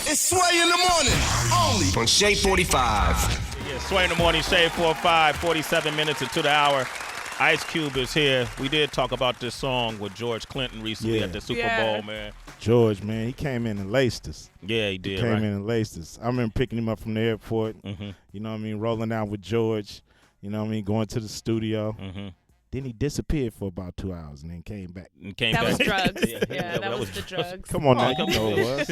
It's Sway in the morning, only on Shade 45. Yeah, Sway in the morning, Shade 45, 47 minutes into the hour. Ice Cube is here. We did talk about this song with George Clinton recently at the Super Bowl, man. George, man, he came in and laced us. Yeah, he did. He came in and laced us. I remember picking him up from the airport. Mm-hmm. You know what I mean? Rolling out with George. You know what I mean? Going to the studio. Mm-hmm. Then he disappeared for about 2 hours and then came back. That was drugs. Yeah, that was the drugs. Come on now, you know what it was.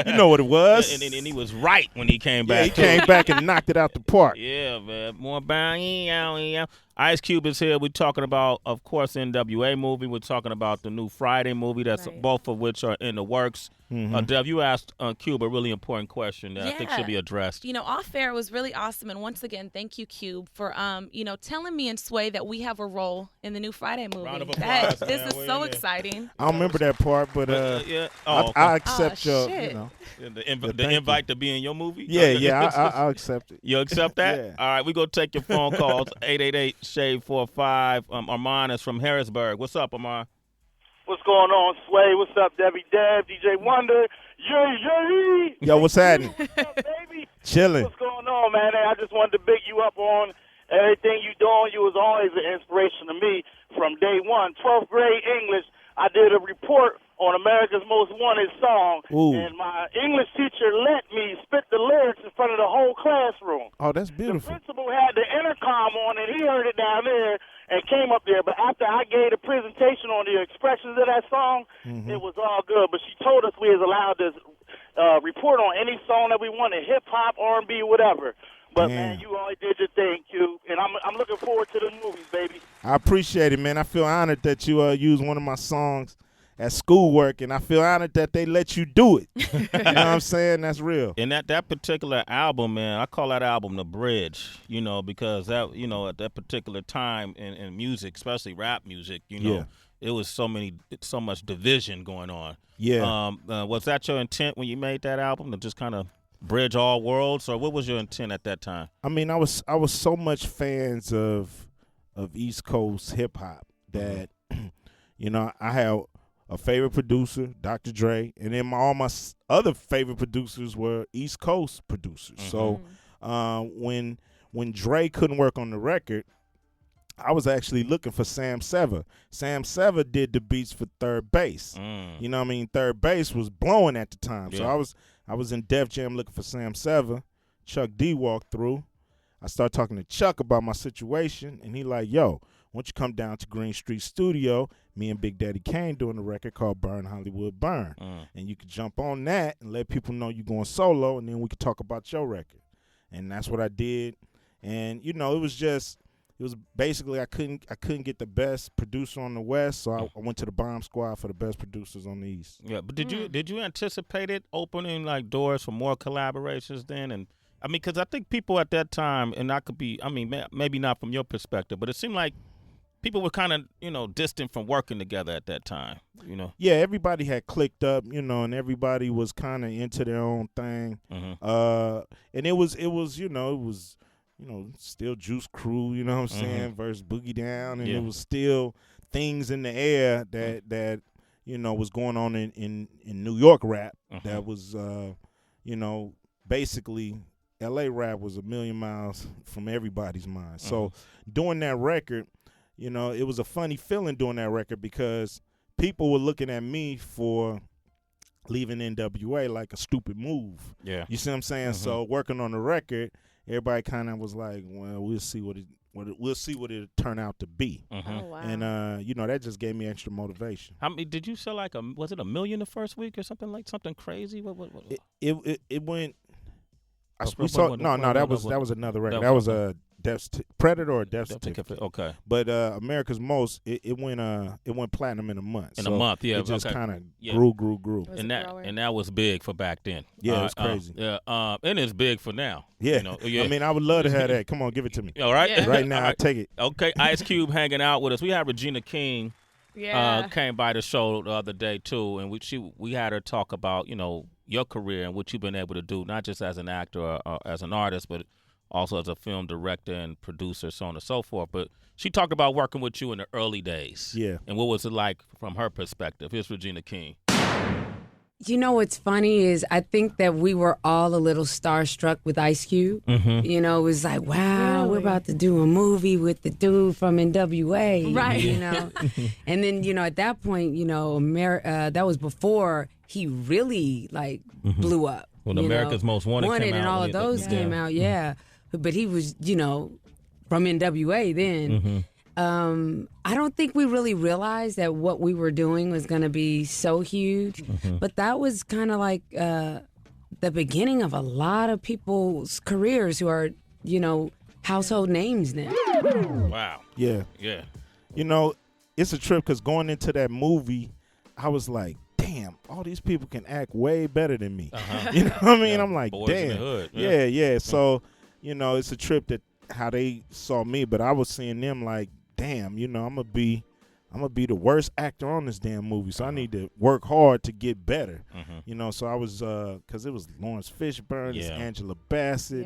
You know what it was. And he was right when he came back. Yeah, he came back and knocked it out the park. Yeah, man. More bang. Ice Cube is here. We're talking about, of course, NWA movie. We're talking about the new Friday movie. That's right. Both of which are in the works. Mm-hmm. Dev, you asked Cube a really important question that I think should be addressed. You know, off air was really awesome, and once again, thank you, Cube, for telling me and Sway that we have a role in the new Friday movie. Round of applause, This is so exciting. I don't remember that part, but yeah. Okay. I accept your, shit. you know. The invite to be in your movie? Yeah, I'll accept it. You accept that? Yeah. All right, we're going to take your phone calls, 888-SHADE-45. Armand is from Harrisburg. What's up, Armand? What's going on, Sway? What's up, Devi Dev, DJ Wonder? Yay! Yo, what's happening? What's up, baby? Chilling. What's going on, man? I just wanted to big you up on everything you doing. You was always an inspiration to me from day one. 12th grade English, I did a report on America's Most Wanted song, Ooh. and my English teacher let me spit the lyrics in front of the whole classroom. Oh, that's The beautiful. principal had the intercom on, and he heard it down there and came up there. But after I gave a presentation on the expressions of that song, it was all good. But she told us we was allowed to report on any song that we wanted, hip-hop, R&B, whatever. But, man, you always did your thing, Q. And I'm looking forward to the movies, baby. I appreciate it, man. I feel honored that you used one of my songs at schoolwork, and I feel honored that they let you do it. You know what I'm saying? That's real. And that particular album, man, I call that album The Bridge, because that, at that particular time in music, especially rap music, it was so much division going on. Yeah. Was that your intent when you made that album, to just kind of bridge all worlds, or what was your intent at that time? I mean, I was so much fans of East Coast hip hop that, I had a favorite producer, Dr. Dre, and then all my other favorite producers were East Coast producers. So when Dre couldn't work on the record, I was actually looking for Sam Sever. Sam Sever did the beats for Third Base. You know what I mean? Third Base was blowing at the time. So I was in Def Jam looking for Sam Sever. Chuck D walked through. I started talking to Chuck about my situation, and he like, yo, why don't you come down to Green Street Studio? Me and Big Daddy Kane doing a record called Burn Hollywood Burn. And you could jump on that and let people know you're going solo, and then we could talk about your record. And that's what I did. And, it was basically I couldn't get the best producer on the West, so I went to the Bomb Squad for the best producers on the East. Yeah, but did you anticipate it opening like doors for more collaborations then? And I mean, because I think people at that time, and I could be, I mean, maybe not from your perspective, but it seemed like people were kind of, distant from working together at that time, Yeah, everybody had clicked up, and everybody was kind of into their own thing. And it was still Juice Crew, you know what I'm saying, versus Boogie Down, and it was still things in the air that was going on in New York rap that was, basically L.A. rap was a million miles from everybody's mind. So doing that record, it was a funny feeling doing that record because people were looking at me for leaving NWA like a stupid move. Yeah. You see what I'm saying? So working on the record, everybody kind of was like, well, we'll see what it turn out to be. Oh, wow. And that just gave me extra motivation. How many did you sell? Was it 1 million the first week or something crazy? What? It went. That was another record. That That was was a Predator or Death Certificate. Okay. But America's Most, it went platinum in a month. In a month, yeah. It just okay. kind of Yeah. grew. Was And that was big for back then. Yeah, it was crazy. And it's big for now. Yeah. Yeah. I mean, I would love to have that. Come on, give it to me. All right. Yeah. Right now, All I take it. Okay, Ice Cube hanging out with us. We had Regina King Yeah. came by the show the other day too, and we had her talk about your career and what you've been able to do, not just as an actor or as an artist, but also as a film director and producer, so on and so forth. But she talked about working with you in the early days. Yeah. And what was it like from her perspective? Here's Regina King. You know what's funny is I think that we were all a little starstruck with Ice Cube. You know, it was like, wow, we're about to do a movie with the dude from NWA. Right. You know? And then, you know, at that point, you know, that was before he really, like, blew up. When you America's know? Most Wanted came and out, all of those came out, yeah. But he was, you know, from NWA then. I don't think we really realized that what we were doing was going to be so huge. But that was kind of like the beginning of a lot of people's careers who are, you know, household names now. Wow. Yeah. Yeah. You know, it's a trip because going into that movie, I was like, damn, all these people can act way better than me. You know what I mean? Yeah, I'm like, Boyz N the damn. Hood, Yeah. So, you know, it's a trip that how they saw me, but I was seeing them like, damn, you know, I'm gonna be the worst actor on this damn movie, so I need to work hard to get better. You know, so I was because it was Lawrence Fishburne, it's Angela Bassett,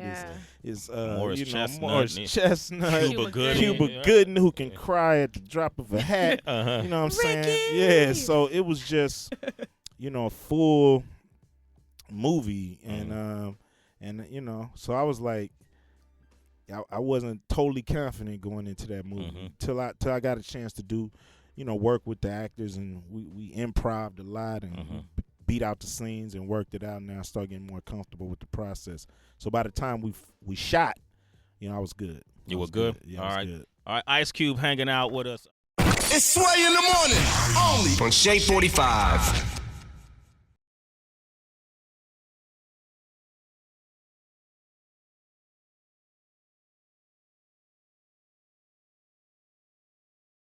it's Morris you know, Chestnut, Morris Chestnut, Cuba Gooding. Cuba Gooding, who can cry at the drop of a hat. You know what I'm saying? Yeah. So it was just, you know, a full movie, and you know, so I was like, I wasn't totally confident going into that movie till I got a chance to do, you know, work with the actors, and we improv'd a lot and beat out the scenes and worked it out. And now I started getting more comfortable with the process. So by the time we shot, you know, I was good. You were good? Yeah, All I was right. good. All right, Ice Cube hanging out with us. It's Sway in the morning, only On Shade 45.